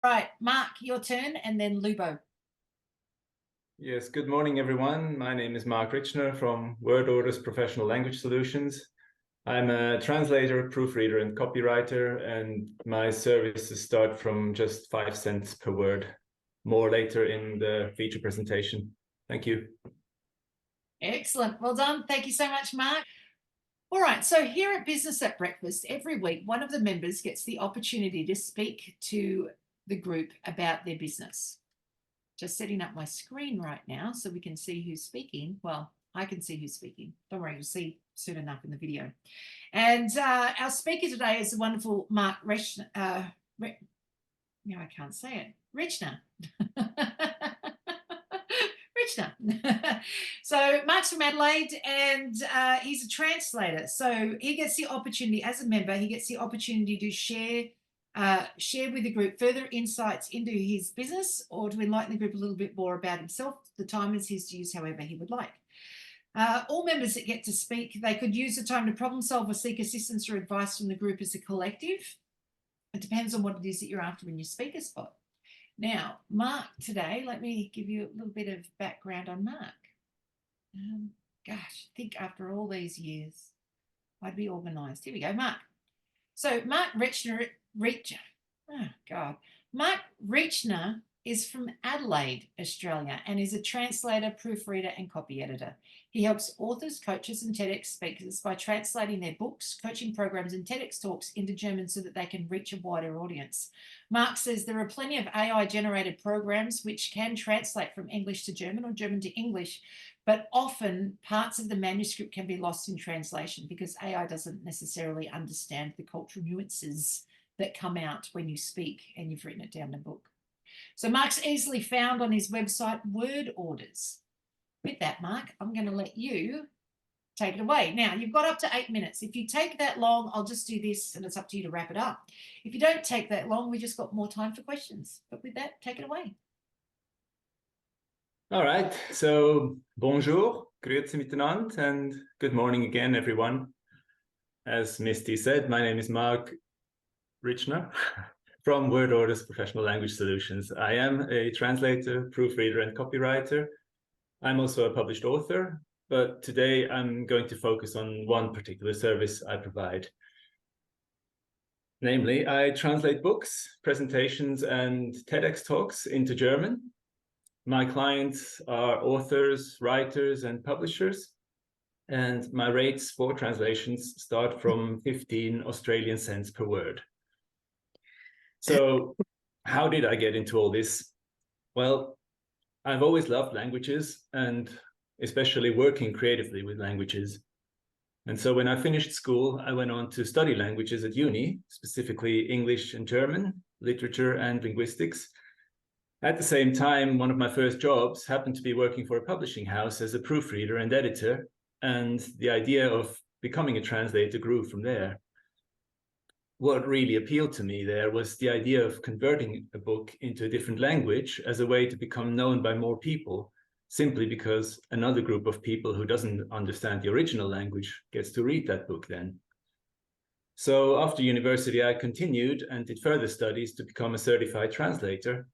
Right, Mark, your turn, and then Lubo. Yes, good morning, everyone. My name is Mark Richner from Wordorders Professional Language Solutions. I'm a translator, proofreader, and copywriter, and my services start from just 5 cents per word. More later in the feature presentation. Thank you. Excellent. Well done. Thank you so much, Mark. All right, so here at Business at Breakfast, every week, one of the members gets the opportunity to speak to the group about their business. Just setting up my screen right now so we can see who's speaking. Well, I can see who's speaking. Don't worry, you'll see soon enough in the video. And our speaker today is the wonderful Mark Richner. I can't say it. Richner. Richner. So Mark's from Adelaide, and he's a translator. So he gets the opportunity, as a member, he gets the opportunity to share with the group further insights into his business, or to enlighten the group a little bit more about himself. The time is his to use however he would like. All members that get to speak, they could use the time to problem solve or seek assistance or advice from the group as a collective. It depends on what it is that you're after in your speaker spot. Now, Mark today, let me give you a little bit of background on Mark. Gosh, I think after all these years, I'd be organised. Here we go, Mark. So Mark Richner is from Adelaide, Australia, and is a translator, proofreader, and copy editor. He helps authors, coaches, and TEDx speakers by translating their books, coaching programs, and TEDx talks into German so that they can reach a wider audience. Mark says there are plenty of AI-generated programs which can translate from English to German or German to English, but often parts of the manuscript can be lost in translation because AI doesn't necessarily understand the cultural nuances that come out when you speak and you've written it down in a book. So Mark's easily found on his website, Wordorders. With that, Mark, I'm going to let you take it away. Now, you've got up to 8 minutes. If you take that long, I'll just do this, and it's up to you to wrap it up. If you don't take that long, we just got more time for questions. But with that, take it away. All right, so bonjour, grüezi miteinander, and good morning again, everyone. As Misty said, my name is Mark Richner from Wordorders Professional Language Solutions. I am a translator, proofreader, and copywriter. I'm also a published author, but today I'm going to focus on one particular service I provide. Namely, I translate books, presentations, and TEDx talks into German. My clients are authors, writers, and publishers, and my rates for translations start from 15 Australian cents per word. So how did I get into all this? Well, I've always loved languages, and especially working creatively with languages. And so when I finished school, I went on to study languages at uni, specifically English and German, literature and linguistics. At the same time, one of my first jobs happened to be working for a publishing house as a proofreader and editor, and the idea of becoming a translator grew from there. What really appealed to me there was the idea of converting a book into a different language as a way to become known by more people, simply because another group of people who doesn't understand the original language gets to read that book then. So after university, I continued and did further studies to become a certified translator.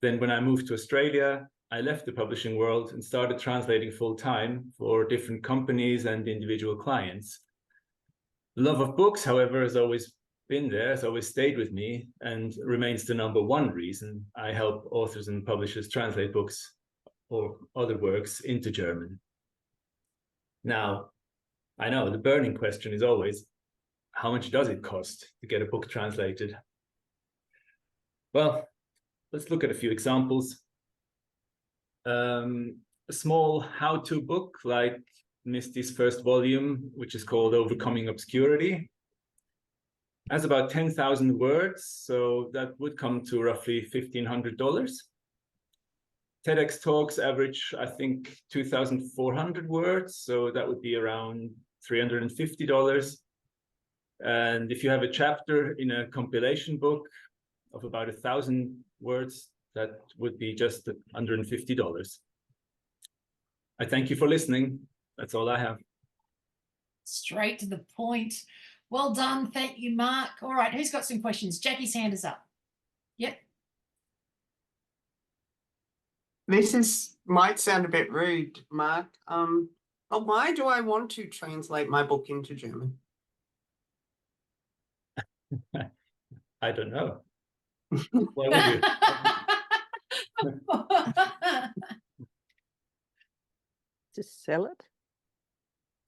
Then when I moved to Australia, I left the publishing world and started translating full-time for different companies and individual clients. The love of books, however, has always been there, has always stayed with me, and remains the number one reason I help authors and publishers translate books or other works into German. Now, I know the burning question is always, how much does it cost to get a book translated? Well, let's look at a few examples. A small how-to book like Misty's first volume, which is called Overcoming Obscurity, has about 10,000 words, so that would come to roughly $1,500. TEDx talks average, I think, 2,400 words, so that would be around $350. And if you have a chapter in a compilation book of about 1,000 words, that would be just $150. I thank you for listening. That's all I have. Straight to the point. Well done. Thank you, Mark. All right, who's got some questions? Jackie's hand is up. Yep. might sound a bit rude, Mark. But why do I want to translate my book into German? I don't know. Why would you? To sell it?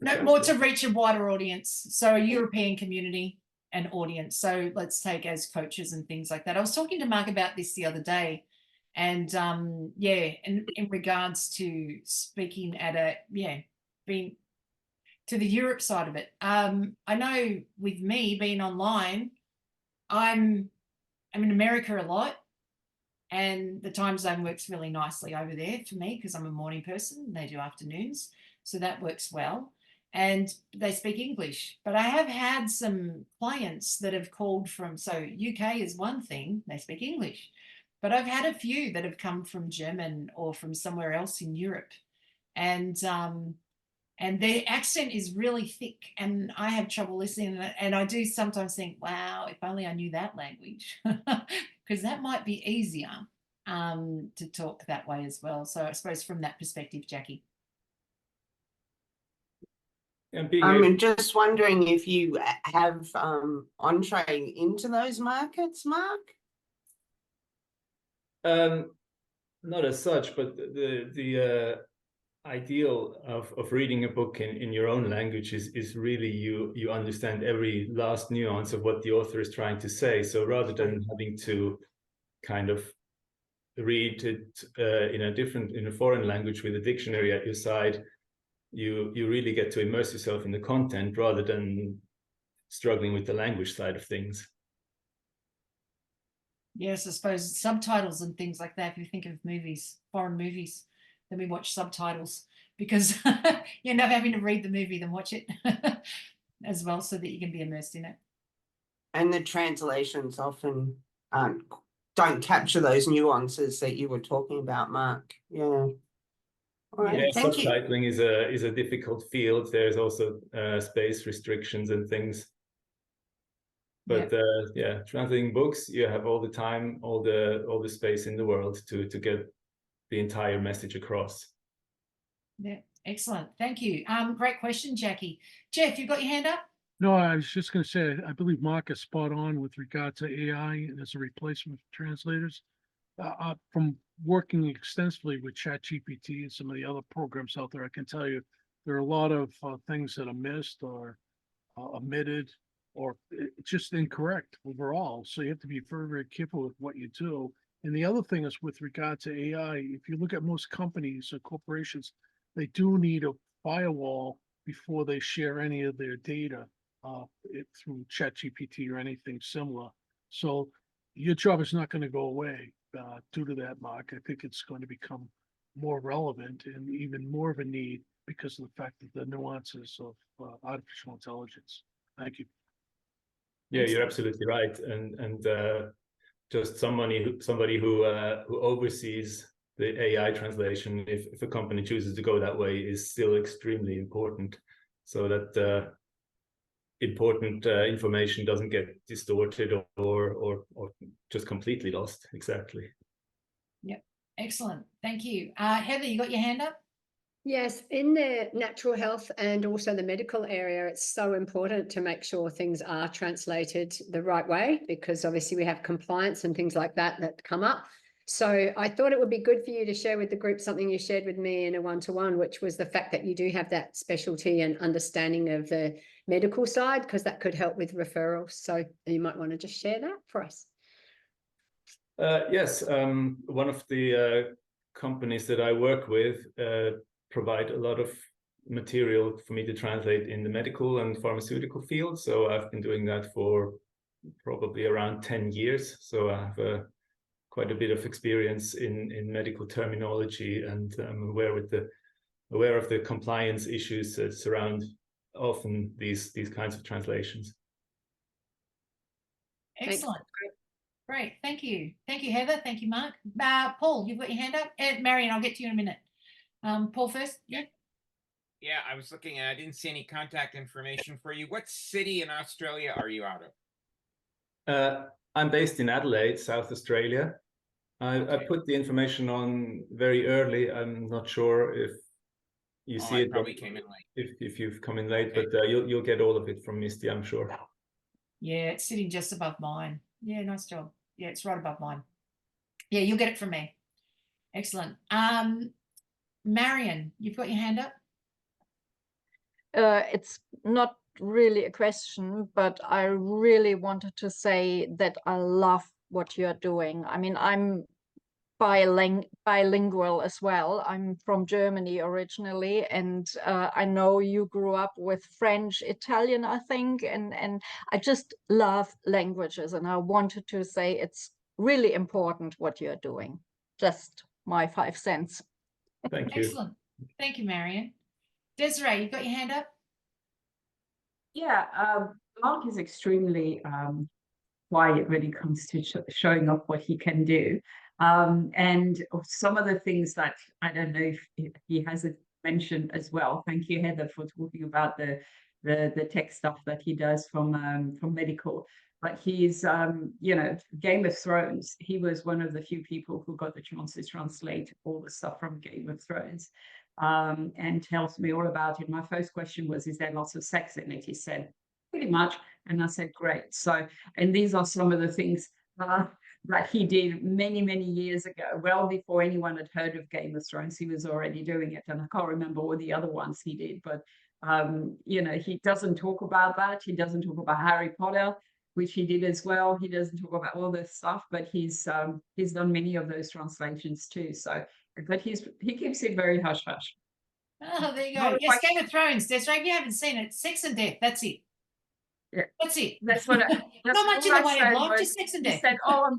No, more to reach a wider audience. So a European community and audience. So let's take as coaches and things like that. I was talking to Mark about this the other day. And yeah, in regards to speaking at being to the Europe side of it. I know with me being online, I'm in America a lot, and the time zone works really nicely over there for me because I'm a morning person and they do afternoons. So that works well. And they speak English. But I have had some clients that have called from, so UK is one thing, they speak English. But I've had a few that have come from German or from somewhere else in Europe. And their accent is really thick and I have trouble listening. And I do sometimes think, wow, if only I knew that language, because that might be easier to talk that way as well. So I suppose from that perspective, Jackie. I'm just wondering if you have entree into those markets, Mark? Not as such, but the ideal of reading a book in your own language is really you understand every last nuance of what the author is trying to say. So rather than having to kind of read it in a foreign language with a dictionary at your side, you really get to immerse yourself in the content rather than struggling with the language side of things. Yes, I suppose subtitles and things like that. If you think of movies, foreign movies, then we watch subtitles because you end up having to read the movie then watch it as well so that you can be immersed in it. And the translations often don't capture those nuances that you were talking about, Mark. Yeah. All right, thank you. Subtitling is a difficult field. There's also space restrictions and things. But yeah, translating books, you have all the time, all the space in the world to get the entire message across. Yeah, excellent. Thank you. Great question, Jackie. Jeff, you've got your hand up? No, I was just going to say, I believe Mark is spot on with regard to AI as a replacement for translators. From working extensively with ChatGPT and some of the other programs out there, I can tell you there are a lot of things that are missed or omitted or it's just incorrect overall. So you have to be very, very careful with what you do. And the other thing is with regard to AI, if you look at most companies or corporations, they do need a firewall before they share any of their data through ChatGPT or anything similar. So your job is not going to go away due to that, Mark. I think it's going to become more relevant and even more of a need because of the fact that the nuances of artificial intelligence. Thank you. Yeah, you're absolutely right, and just somebody who oversees the AI translation, if a company chooses to go that way, is still extremely important, so that important information doesn't get distorted or just completely lost. Exactly. Yep, excellent. Thank you. Heather, you got your hand up? Yes, in the natural health and also the medical area, it's so important to make sure things are translated the right way because obviously we have compliance and things like that come up. So I thought it would be good for you to share with the group something you shared with me in a one-to-one, which was the fact that you do have that specialty and understanding of the medical side because that could help with referrals. So you might want to just share that for us. Yes, one of the companies that I work with provide a lot of material for me to translate in the medical and pharmaceutical field. So I've been doing that for probably around 10 years. So I have quite a bit of experience in medical terminology, and I'm aware of the compliance issues that surround often these kinds of translations. Excellent. Great. Thank you. Thank you, Heather. Thank you, Mark. Paul, you've got your hand up. Marion, I'll get to you in a minute. Paul first. Yeah. Yeah, I was looking and I didn't see any contact information for you. What city in Australia are you out of? I'm based in Adelaide, South Australia. I put the information on very early. I'm not sure if you Oh, see I it, probably came in late. if you've come in late, Okay. but you'll get all of it from Misty, I'm sure. Yeah, it's sitting just above mine. Yeah, nice job. Yeah, it's right above mine. Yeah, you'll get it from me. Excellent. Marion, you've got your hand up. It's not really a question, but I really wanted to say that I love what you're doing. I mean, I'm bilingual as well. I'm from Germany originally, and I know you grew up with French, Italian, I think, and I just love languages, and I wanted to say it's really important what you're doing. Just my 5 cents. Thank you. Excellent. Thank you, Marion. Desiree, you've got your hand up. Yeah, Mark is extremely quiet when it comes to showing off what he can do. And some of the things that I don't know if he hasn't mentioned as well. Thank you, Heather, for talking about the tech stuff that he does from medical. But he's, you know, Game of Thrones. He was one of the few people who got the chance to translate all the stuff from Game of Thrones. And tells me all about it. My first question was, is there lots of sex in it? He said, pretty much. And I said, great. So, and these are some of the things that he did many, many years ago, well before anyone had heard of Game of Thrones. He was already doing it. And I can't remember all the other ones he did, but, you know, he doesn't talk about that. He doesn't talk about Harry Potter, which he did as well. He doesn't talk about all this stuff, but he's done many of those translations too. So, but he keeps it very hush hush. Oh, there you go. Not Yes, quite- Game of Thrones. Desiree, if you haven't seen it, sex and death. That's it. Yeah. That's it. That's what that's Not much in all the I way said of life, was- just sex and He death. said, "Oh, I'm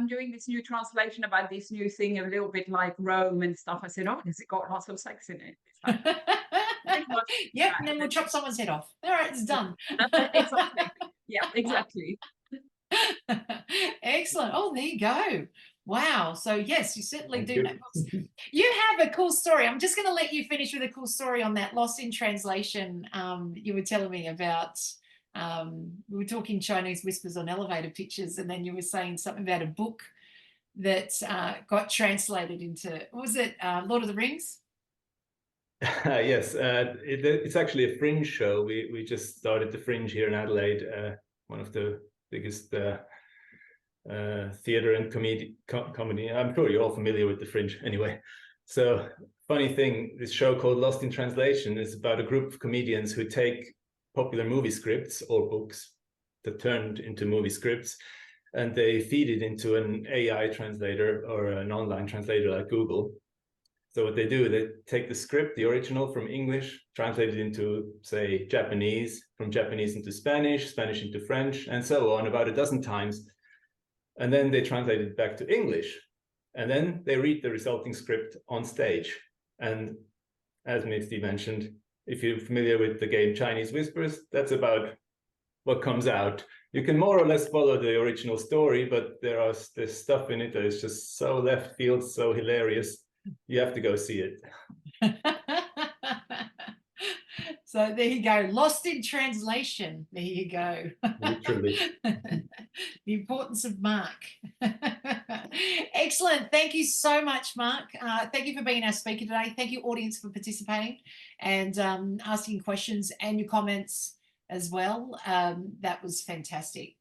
doing this new translation about this new thing, a little bit like Rome and stuff." I said, "Oh, has it got lots of sex in it?" It's like, Yep, and then we'll chop someone's head off. All right, it's done. exactly. Yeah, exactly. Excellent. Oh, there you go. Wow. So yes, you certainly Thank do you. know. You have a cool story. I'm just going to let you finish with a cool story on that Lost in Translation. You were telling me about. We were talking Chinese whispers on elevator pictures, and then you were saying something about a book that got translated into. What was it? Lord of the Rings. Yes, it's actually a Fringe show. We just started the Fringe here in Adelaide, one of the biggest theatre and comedy. I'm sure you're all familiar with the Fringe anyway. So funny thing, this show called Lost in Translation is about a group of comedians who take popular movie scripts or books that turned into movie scripts, and they feed it into an AI translator or an online translator like Google. So what they do, they take the script, the original from English, translate it into, say, Japanese, from Japanese into Spanish, Spanish into French, and so on, about a dozen times. And then they translate it back to English. And then they read the resulting script on stage. And as Misty mentioned, if you're familiar with the game Chinese Whispers, that's about what comes out. You can more or less follow the original story, but there's stuff in it that is just so left field, so hilarious. You have to go see it. So there you go. Lost in Translation. There you go. Literally. The importance of Mark. Excellent. Thank you so much, Mark. Thank you for being our speaker today. Thank you, audience, for participating and asking questions and your comments as well. That was fantastic.